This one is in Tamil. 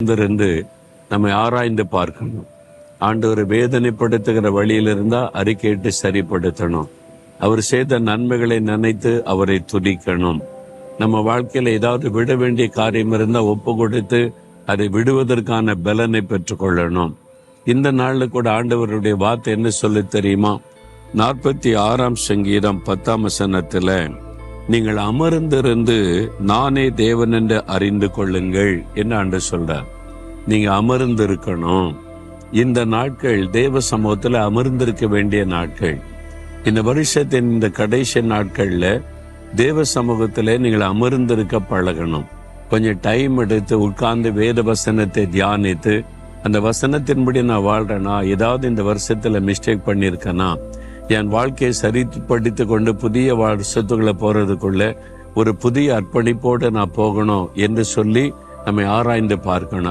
அமர்ந்திருந்து நம்மை ஆராய்ந்து பார்க்கணும். ஆண்டவர் வேதனைப்படுத்துகிற வழியில் இருந்தா அறிக்கையிட்டு சரிப்படுத்தணும். அவர் செய்த நன்மைகளை நினைத்து அவரை துதிக்கணும். நம்ம வாழ்க்கையில ஏதாவது விட வேண்டிய காரியம் இருந்தா ஒப்பு கொடுத்து அதை விடுவதற்கான பலனை பெற்றுக்கொள்ளணும். இந்த நாள்ல கூட ஆண்டவருடைய வார்த்தை என்ன சொல்லி தெரியுமா? 46ஆம் சங்கீதம் 10ஆம் வசனத்துல, நீங்கள் அமர்ந்திருந்து நானே தேவன் என்று அறிந்து கொள்ளுங்கள் என்று ஆண்டு சொல்றார். நீங்க அமர்ந்து இருக்கணும். இந்த நாட்கள் தேவ சமூகத்துல அமர்ந்திருக்க வேண்டிய நாட்கள். இந்த வருஷத்தின் இந்த கடைசி நாட்கள்ல தேவ சமூகத்துல நீங்கள் அமர்ந்திருக்க பழகணும். கொஞ்சம் டைம் எடுத்து உட்கார்ந்து வேத வசனத்தை தியானித்து, அந்த வசனத்தின்படி நான் வாழ்றேனா, ஏதாவது இந்த வருஷத்துல மிஸ்டேக் பண்ணியிருக்கேனா, என் வாழ்க்கையை சரிப்படுத்தி கொண்டு புதிய வருஷத்துக்குள்ள போறதுக்குள்ள ஒரு புதிய அர்ப்பணிப்போடு நான் போகணும் என்று சொல்லி நம்மை ஆராய்ந்து பார்க்கணும்.